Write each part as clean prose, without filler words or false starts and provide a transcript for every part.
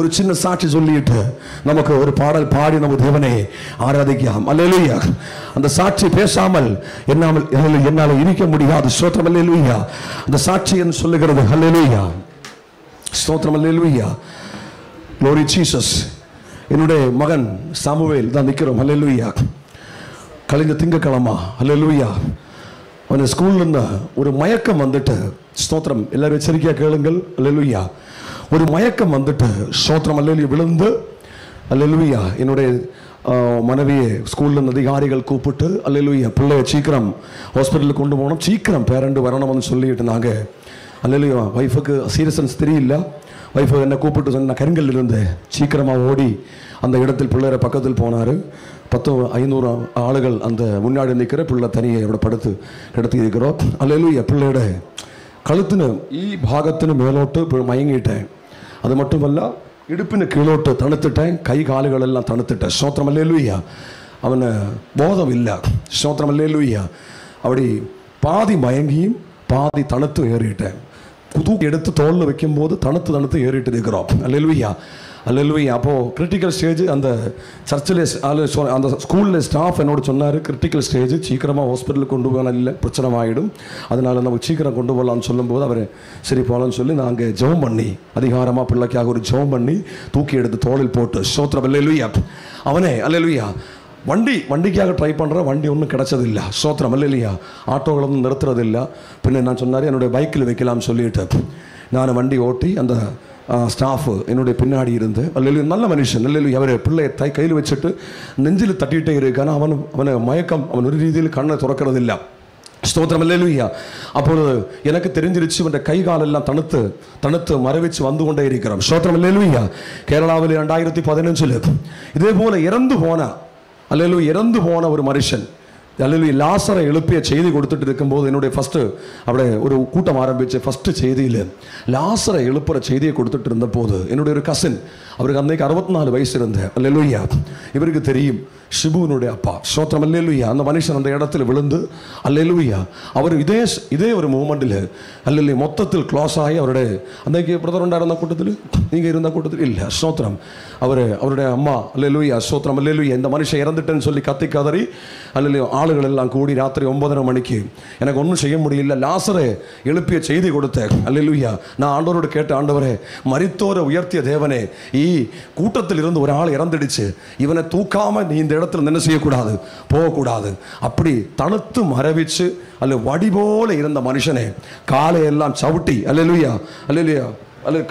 ஒரு சின்ன சாட்சி சொல்லிட்டு நமக்கு ஒரு பாடல் பாடி நம்ம தேவனை ஆராதிக்கலாம். அல்லேலூயா. அந்த சாட்சி பேசாமல் என்னால் இருக்க முடியாது. ஸ்தோத்திரம். அல்லேலூயா. அந்த சாட்சி என்று சொல்லுகிறது. அல்லேலூயா. ஸ்தோத்திரம். அல்லேலூயா. Glory Jesus. என்னுடைய மகன் சாமுவேல் தான் நிற்கிறோம். அல்லேலூயா. கழிந்த திங்கக்கிழமை அல்லேலூயா அவன் ஸ்கூல்ல இருந்த ஒரு மயக்கம் வந்துட்டு, ஸ்தோத்திரம், எல்லாரும் எச்சரிக்கையாக கேளுங்கள். அல்லேலூயா. ஒரு மயக்கம் வந்துட்டு, ஸ்தோத்திரம், அல்லேலூயா, விழுந்து, அல்லேலூயா, என்னுடைய மனைவியை ஸ்கூல்ல அதிகாரிகள் கூப்பிட்டு, அல்லேலூயா, பிள்ளைய சீக்கிரம் ஹாஸ்பிட்டலுக்கு கொண்டு போகணும், சீக்கிரம் பேரண்ட் வரணும்னு சொல்லிட்டு நாங்கள், அல்லேலூயா, ஒய்ஃபுக்கு சீரியஸ்னஸ் தெரியல. ஒய்ஃபு என்னை கூப்பிட்டு சொன்ன கருங்கல் இருந்து சீக்கிரமாக ஓடி அந்த இடத்தில் பிள்ளைய பக்கத்தில் போனார். 500 ஆளுகள் அந்த முன்னாடி நிற்கிற பிள்ளை தனியை படுத்து கிடத்தி இருக்கிறோம். அல்லேலூயா. பிள்ளையோட கழுத்துன்னு ഈ ഭാഗത്തിന് മേലോട്ട് മയങ്ങിയിട്ടேன். அது மட்டுமல்ல, இடுப்பிന് கீழோட்டு தணுத்துட்டேன். கை காலுகளெல்லாம் தணுத்துட்டேன். ஸ்தோத்திரம். அல்லேலூயா. அவனை போதம் இல்லை. ஸ்தோத்திரம். அல்லேலூயா. அப்படி பாதி மயங்கியும் பாதி தணுத்து ஏறிட்டேன். தூக்கி எடுத்து தோளில் வைக்கும்போது தணுத்து ஏறிட்டு இருக்கிறோம். அல்லேலூயா. அல்லேலூயா. அப்போது கிரிட்டிக்கல் ஸ்டேஜ் அந்த சர்ச்சில் அந்த ஸ்கூலில் ஸ்டாஃப் என்னோட சொன்னார், கிரிட்டிக்கல் ஸ்டேஜ், சீக்கிரமாக ஹாஸ்பிட்டலுக்கு கொண்டு போகலாம், இல்லை பிரச்சனை ஆகிடும், அதனால் நம்ம சீக்கிரம் கொண்டு போகலான்னு சொல்லும்போது அவர் சரி போகலான்னு சொல்லி நாங்கள் ஜெபம் பண்ணி, அதிகாரமாக பிள்ளைக்காக ஒரு ஜெபம் பண்ணி தூக்கி எடுத்து தோளில் போட்டு, ஸ்தோத்திரம். அல்லேலூயா. அவனே அல்லேலூயா வண்டிக்காக ட்ரை பண்ணுற, வண்டி ஒன்றும் கிடச்சதில்லை. ஸ்தோத்திரம். அல்லேலூயா. ஆட்டோகளொന്നും நிறுத்துறதில்லை. பின்ன நான் சொன்னார் என்னுடைய பைக்கில் வைக்கலாம்னு சொல்லிட்டு நான் வண்டி ஓட்டி அந்த ஸ்டாஃபு என்னுடைய பின்னாடி இருந்து, அல்லேலூயா, நல்ல மனுஷன், அல்லேலூயா, அவரை பிள்ளையை கையில் வச்சுட்டு நெஞ்சில் தட்டிகிட்டே இருக்கான. அவனை மயக்கம், அவன் ஒரு ரீதியில் கண்ணை திறக்கிறதில்லை. ஸ்தோத்திரம். அல்லேலூயா. அப்பொழுது எனக்கு தெரிஞ்சிருச்சு, அவன் கை காலெல்லாம் தணுத்து மறைவிச்சு வந்து கொண்டே இருக்கிறோம். ஸ்தோத்திரம். அல்லேலூயா. கேரளாவில் 2015 இதே போல இறந்து போன ஒரு மனுஷன், அல்லேலூயா, லாசரை எழுப்பிய செய்தி கொடுத்துட்டு இருக்கும்போது என்னுடைய ஃபஸ்ட்டு அப்படியே ஒரு கூட்டம் ஆரம்பிச்சு, ஃபஸ்ட்டு செய்தியில் லாசரை எழுப்புற செய்தியை கொடுத்துட்டு இருந்த போது என்னுடைய ஒரு கசின், அவருக்கு அன்றைக்கு 64 வயசு இருந்த, அல்லேலூயா, இவருக்கு தெரியும், ஷிபுனுடைய அப்பா. ஸ்தோத்திரம். அல்லேலூயா. அந்த மனுஷன் அந்த இடத்துல விழுந்து, அல்லேலூயா, அவர் இதே ஒரு மூமெண்ட்டில், அல்லேலூயா, மொத்தத்தில் க்ளோஸ் ஆகி அவருடைய அன்றைக்கு பிரதர் உண்டாயிருந்த கூட்டத்தில், நீங்கள் இருந்த கூட்டத்தில் இல்லை. ஸ்தோத்திரம். அவருடைய அம்மா, அல்லேலூயா, ஸ்தோத்திரம். அல்லேலூயா, இந்த மனுஷன் இறந்துட்டேன்னு சொல்லி கத்தி கதறி, அல்லேலூயா, ஆளுகள் எல்லாம் கூடி ராத்திரி 9:30 மணிக்கு எனக்கு ஒன்றும் செய்ய முடியல, லாசரை எழுப்பிய செய்தி கொடுத்தேன். அல்லேலூயா. நான் ஆண்டவரோடு கேட்ட, ஆண்டவரே, மரித்தோரை உயர்த்திய தேவனே, கூட்டத்தில் இருந்து ஒரு ஆள் இறந்துடுச்சு, இவனை தூக்காம நீ இந்த இடத்துல என்ன செய்யக்கூடாது, போகக்கூடாது. அப்படி தணுத்து மறைவிச்சு அல்ல வடி போல இருந்த மனுஷனே காலையெல்லாம் சவுட்டி, அல்லேலூயா, அல்லேலூயா,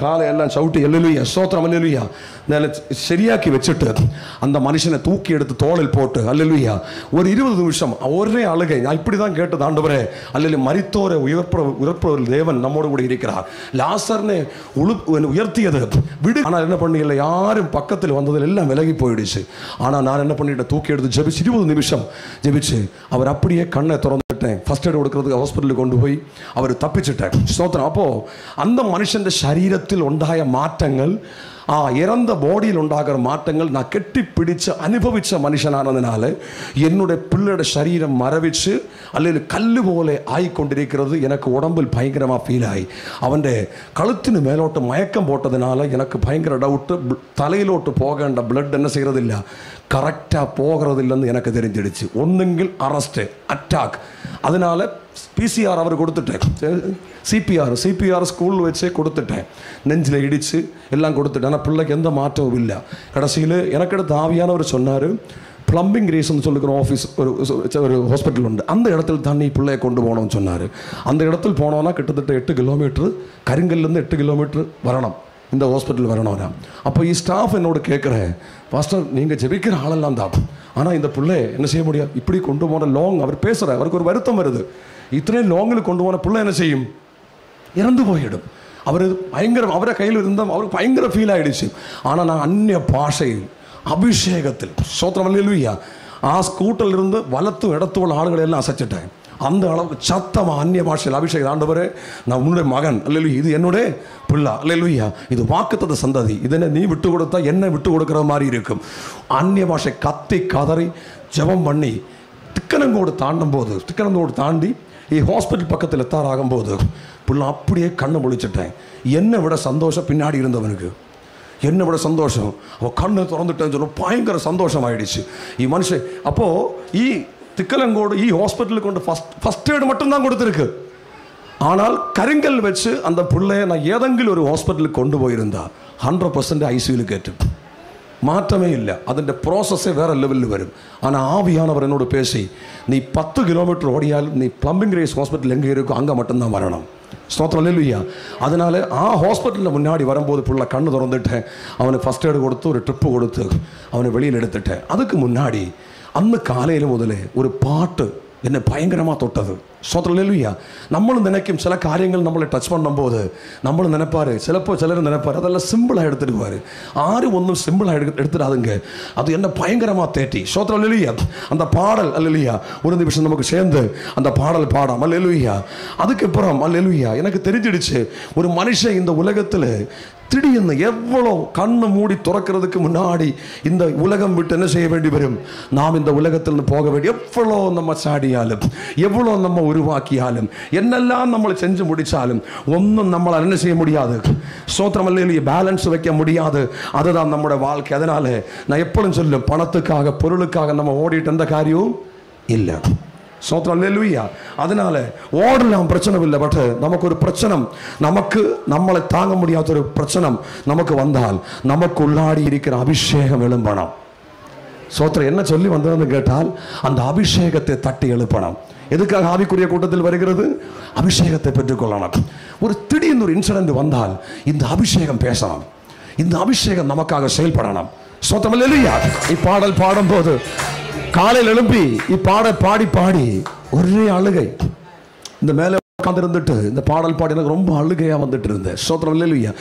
காலையெல்லாம் சவுட்டி, அல்லேலூயா, ஸ்தோத்திரம். அல்லேலூயா. சரியாக்கி வச்சுட்டு அந்த மனுஷனை தூக்கி எடுத்து தோளில் போட்டு, அல்லேலூயா, ஒரு 20 நிமிஷம் ஒரே அழுகை. நான் இப்படி தான் கேட்டது, ஆண்டவரே, அல்லேலூயா, மரித்தோரை உயர்ப்பவர் தேவன் நம்மோடு கூட இருக்கிறார், லாசர்னே உயர்த்தியது விடு. ஆனால் என்ன பண்ணல, யாரும் பக்கத்தில் வந்ததில் எல்லாம் விலகி போயிடுச்சு. ஆனால் நான் என்ன பண்ணிட்டேன், தூக்கி எடுத்து ஜெபிச்சு 20 நிமிஷம் ஜெபிச்சு அவர் அப்படியே கண்ணை திறந்துட்டேன். ஃபர்ஸ்ட் எய்ட் கொடுக்கறதுக்கு ஹாஸ்பிட்டலுக்கு கொண்டு போய் அவர் தப்பிச்சுட்டேன். ஸ்தோத்திரம். அப்போது அந்த மனுஷன் சரீரத்தில் உண்டாய மாற்றங்கள், இறந்த பாடியில் உண்டாகிற மாற்றங்கள் நான் கெட்டி பிடிச்சு அனுபவித்த மனுஷனானதுனால என்னுடைய பிள்ளையோட சரீரம் மறைவிச்சு அல்லது கல்லு போல ஆகிக்கொண்டிருக்கிறது. எனக்கு உடம்பில் பயங்கரமாக ஃபீல் ஆகி அவன் கழுத்தின் மேலோட்டு மயக்கம் போட்டதுனால எனக்கு பயங்கர டவுட்டு, தலையிலோட்டு போக வேண்ட பிளட் என்ன செய்கிறதில்ல, கரெக்டாக போகிறதில்லைன்னு எனக்கு தெரிஞ்சிடுச்சு. ஒன்றுங்கில் அரெஸ்ட்டு, அட்டாக். அதனால பிசிஆர் அவர் கொடுத்துட்டேன், சிபிஆர் ஸ்கூலில் வச்சே கொடுத்துட்டேன், நெஞ்சில் இடித்து எல்லாம் கொடுத்துட்டேன். ஆனால் பிள்ளைக்கு எந்த மாற்றமும் இல்லை. கடைசியில் எனக்கு எடுத்து ஆவியானவர் சொன்னார், ப்ளம்பிங் ரீசன் சொல்லிக்கிற ஆஃபீஸ் ஒரு ஹாஸ்பிட்டல் உண்டு, அந்த இடத்துல தண்ணி பிள்ளையை கொண்டு போகணும்னு சொன்னார். அந்த இடத்துல போனோன்னா கிட்டத்தட்ட 8 கிலோமீட்டர், கருங்கல்லேருந்து 8 கிலோமீட்டர் வரணும், இந்த ஹாஸ்பிட்டல் வரணும். அப்போ ஸ்டாஃப் என்னோட கேட்குறேன், பாஸ்டர், நீங்கள் ஜெபிக்கிற ஆளெல்லாம் தான், ஆனால் இந்த பிள்ளை என்ன செய்ய முடியாது, இப்படி கொண்டு போன லாங். அவர் பேசுகிற, அவருக்கு ஒரு வருத்தம் வருது, இத்தனையும் லாங்கில் கொண்டு போன பிள்ளை என்ன செய்யும், இறந்து போயிடும். அவர் பயங்கர, அவரை கையில் இருந்தால் அவருக்கு பயங்கர ஃபீல் ஆகிடுச்சு. ஆனால் நான் அந்நிய பாஷையில் அபிஷேகத்தில், ஸ்தோத்திரம். அல்லேலூயா, ஸ்கூட்டில் இருந்து வலத்தும் இடத்துள்ள ஆளுகளை எல்லாம் அசைச்சிட்டேன். அந்த அளவுக்கு சத்தமாக அந்நிய பாஷையில் அபிஷேகம். ஆண்டவரே, நான் உன்னுடைய மகன், அல்லேலூயா, இது என்னுடைய பிள்ளை, அல்லேலூயா, இது வாக்குத்தத்த சந்ததி, இதனை நீ விட்டு கொடுத்தா என்னை விட்டு கொடுக்குற மாதிரி இருக்கும். அந்நிய பாஷை கத்தி கதறி ஜெபம் பண்ணி திக்கனங்கோடு தாண்டி ஹாஸ்பிட்டல் பக்கத்தில் எத்தாராகும்போது பிள்ளை அப்படியே கண்ணை முழிச்சிட்டேன். என்னை விட சந்தோஷம் பின்னாடி இருந்தவனுக்கு. என்ன விட சந்தோஷம். அவள் கண்ணை திறந்துட்டேன்னு சொன்ன பயங்கர சந்தோஷமாயிடுச்சு ഈ മനുഷ്യൻ. അപ്പോൾ ഈ തിക്കലങ്കോട് ഈ ஹாஸ்பிட்டலுக்கு கொண்டு ஃபஸ்ட் எய்டு மட்டும்தான் கொடுத்துருக்கு. ஆனால் கருங்கல் வச்சு அந்த பிள்ளையை நான் ஏதெങ്കിലും ஒரு ஹாஸ்பிட்டலுக்கு கொண்டு போயிருந்தா 100% ஐசியூவில் கேட்டு மாற்றமே இல்லை. അതിൻ്റെ പ്രോസസ്സേ വേറെ ലെവലിൽ വരും. ஆனால் ஆவியானவர் என்னோட பேசி நீ 10 கிலோமீட்டர் ஓடியாலும் நீ பிளம்பிங் ரேஸ் ஹாஸ்பிட்டல் எங்கே இருக்கோ அங்கே மட்டும்தான் வரணும். ஸ்தோத்திரம் அல்லேலூயா. அதனால ஹாஸ்பிட்டலில் முன்னாடி வரும்போது புள்ள கண்ணு திறந்துட்டேன். அவனுக்கு ஃபஸ்ட் எய்டு கொடுத்து ஒரு ட்ரிப்பு கொடுத்து அவனை வெளியில் எடுத்துட்டேன். அதுக்கு முன்னாடி அന്ന് காலையில் முதலே ஒரு பாட்டு என்னை பயங்கரமாக தொட்டது. ஸ்தோத்திரம் அல்லேலூயா. நம்மளும் நினைக்கும் சில காரியங்கள் நம்மளை டச் பண்ணும்போது நம்மளும் நினைப்பாரு, சிலர் நினைப்பாரு அதெல்லாம் சிம்பிளாக எடுத்துடுவார். ஆறு ஒன்றும் சிம்பிளாக எடுத்துடாதுங்க. அது என்ன பயங்கரமாக தேட்டி. ஸ்தோத்திரம் அல்லேலூயா. அந்த பாடல் அல்லேலூயா ஒரு நிமிஷம் நமக்கு சேர்ந்து அந்த பாடல் பாடாம் அல்லேலூயா. அதுக்கப்புறம் அல்லேலூயா எனக்கு தெரிஞ்சிடுச்சு ஒரு மனுஷன் இந்த உலகத்தில் திடீர்னு எவ்வளோ கண்ணு மூடி துறக்கிறதுக்கு முன்னாடி இந்த உலகம் விட்டு என்ன செய்ய வேண்டி வரும். நாம் இந்த உலகத்திலிருந்து போக வேண்டிய எவ்வளோ நம்ம சாடியாலும் எவ்வளோ நம்ம உருவாக்கியாலும் என்னெல்லாம் நம்மளை செஞ்சு முடித்தாலும் ஒன்றும் நம்மளால் என்ன செய்ய முடியாது. ஸ்தோத்திரம் அல்லேலூயா. பேலன்ஸ் வைக்க முடியாது. அதுதான் நம்மளோட வாழ்க்கை. அதனால நான் எப்பொழுதும் சொல்லும் பணத்துக்காக பொருளுக்காக நம்ம ஓடிட்டு எந்த காரியமும் இல்லை. ஸ்தோத்திரம் அல்லேலூயா. அதனால ஓடலாம் பிரச்சனை இல்லை. பட் நமக்கு ஒரு பிரச்சனை, நமக்கு நம்மளை தாங்க முடியாத ஒரு பிரச்சனை நமக்கு வந்தால் நமக்கு உள்ளாடி இருக்கிற அபிஷேகம் எழும்பணும். ஸ்தோத்திரம் என்ன சொல்லி வந்ததுன்னு கேட்டால் அந்த அபிஷேகத்தை தட்டி எழுப்பணும். எதுக்காக ஆவிக்குரிய கூட்டத்தில் வருகிறது? அபிஷேகத்தை பெற்றுக்கொள்ளணும். ஒரு திடீர்னு ஒரு இன்சிடென்ட் வந்தால் இந்த அபிஷேகம் பேசணும். இந்த அபிஷேகம் நமக்காக செயல்படணும். ஸ்தோத்திரம் அல்லேலூயா. இப்பாடல் பாடும்போது காலையில் எழும்பி இப்பாட பாடி பாடி ஒரே அழுகை. இந்த மேலே உட்காந்துருந்துட்டு இந்த பாடல் பாடி எனக்கு ரொம்ப அழுகையாக வந்துட்டு இருந்தேன். ஸ்தோத்திரம் அல்லேலூயா.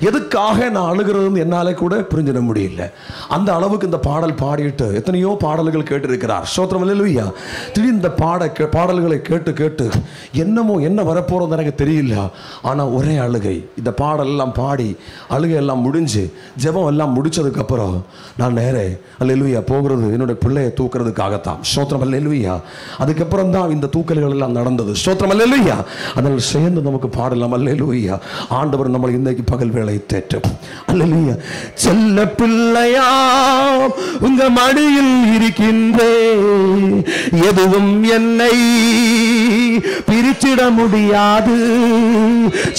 எதுக்காக நான் அழுகிறதுன்னு என்னாலே கூட புரிஞ்சிட முடியல. அந்த அளவுக்கு இந்த பாடல் பாடிட்டு எத்தனையோ பாடல்கள் கேட்டிருக்கிறார். ஸ்தோத்திரம் அல்லேலூயா. திடீர்னு இந்த பாடல்களை கேட்டு கேட்டு என்னமோ என்ன வரப்போறது எனக்கு தெரியல. ஆனால் ஒரே அழுகை. இந்த பாடல் எல்லாம் பாடி அழுகை எல்லாம் முடிஞ்சு ஜெபம் எல்லாம் முடிச்சதுக்கப்புறம் நான் நேரே அல்லேலூயா போகிறது என்னுடைய பிள்ளையை தூக்குறதுக்காகத்தான். ஸ்தோத்திரம் அல்லேலூயா. அதுக்கப்புறம் தான் இந்த தூக்கல்கள் எல்லாம் நடந்தது. ஸ்தோத்திரம் அல்லேலூயா. அதனால் சேர்ந்து நமக்கு பாடலாம். அல்லேலூயா. ஆண்டவர் நம்மளை இன்னைக்கு பகல் வேளை தேற்றும். அல்லேலூயா. செல்ல பிள்ளையா உங்க மடியில் இருக்கின்றே எதுவும் என்னை பிரிச்சிட முடியாது.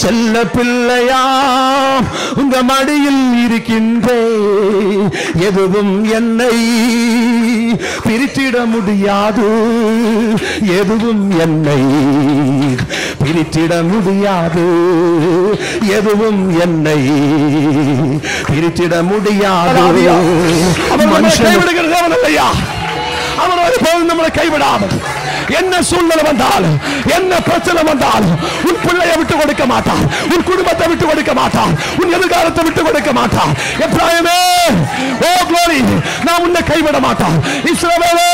செல்ல பிள்ளையா உங்க மடியில் இருக்கின்றே எதுவும் என்னை பிரிச்சிட முடியாது. எதுவும் என்னை பிரித்திட முடியாது. எதுவும் என்னை பிரித்திட முடியாது. அவர் ஒருபோதும் நம்மளை கைவிடாமல் என்ன சூழ்நிலை வந்தாலும் என்ன பிரச்சனை வந்தாலும் உன் பிள்ளையை விட்டு கொடுக்க மாட்டார். உன் குடும்பத்தை விட்டு கொடுக்க மாட்டார். உன் எதிர்காலத்தை விட்டு கொடுக்க மாட்டார். எப்ராயிமே ஓ glory நான் உன்னை கைவிட மாட்டார். இஸ்ரவேலே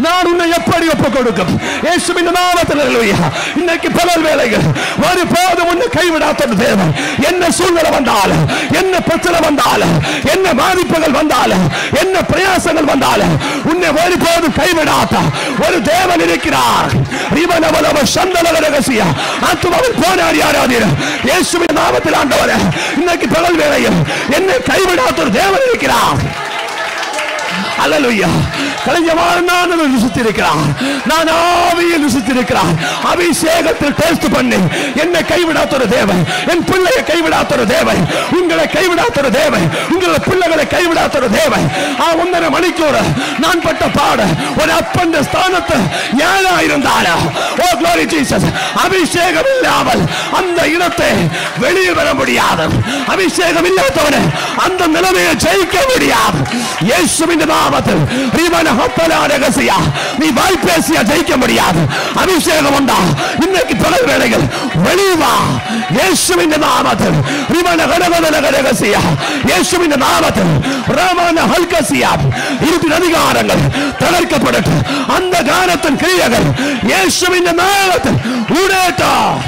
நான் உன்னை எப்படி ஒப்புக் கொடுக்கும். இயேசுவின் நாமத்தில் அல்லேலூயா. இன்னைக்கு பகல் வேளையில் ஒருபோதும் உன்னை கைவிடாத தேவன் என்ன சூழ்நிலை வந்தாலும் என்ன பிரச்சனை வந்தாலும் என்ன பாதிப்புகள் வந்தாலும் என்ன பிரயாசங்கள் வந்தாலும் உன்னை ஒருபோதும் கைவிடாத ஒரு தேவன் இருக்கிறார். ரிவனவலவ சந்தலவ ரகசிய ஆத்துமாவில் போராடி ஆராதீர். இயேசுவின் நாமத்தில் ஆண்டவரே இன்னைக்கு பகல் வேளையில் என்னை கைவிடாத ஒரு தேவன் இருக்கிறார். அல்லேலூயா. கலைஞமான நான் ருசித்திருக்கிறார். நான் ஆவியில் ருசித்திருக்கிறார். அபிஷேகத்தில் டேஸ்ட் பண்ணி என்னை கைவிடாத ஒரு தேவன், என் பிள்ளையை கைவிடாத ஒரு தேவன், உங்களை கைவிடாத ஒரு தேவன், உங்களை பிள்ளைகளை கைவிடாத ஒரு தேவன். 1.5 மணிக்கூர் நான் பட்ட பாட ஒரு அப்பன் ஸ்தானத்தை ஏழா இருந்தாலும் ஓ glory Jesus அபிஷேகம் இல்லாமல் அந்த இடத்தை வெளியே வர முடியாது. அபிஷேகம் இல்லாதவனை அந்த நிலைமையை ஜெயிக்க முடியாது. இயேசுவின் நாமத்தில் ரிவன ஹப்பலா ரகசியா நீ வாய் பேசியா ஜெயிக்க முடியாது. அபிஷேகம் உண்டா இன்னைக்கு பகல் வேளையில் வெளியே வா. இயேசுவின் நாமத்தில் ரிவன கனகன ரகசியா இயேசுவின் நாமத்தில் ராமன ஹல்கசியா இருட்டின் அதிகாரங்கள் தகர்க்கப்படட்டும். அந்த கானத்தின் கிரியைகள் இயேசுவின் நாமத்தில் உடையட்டும்.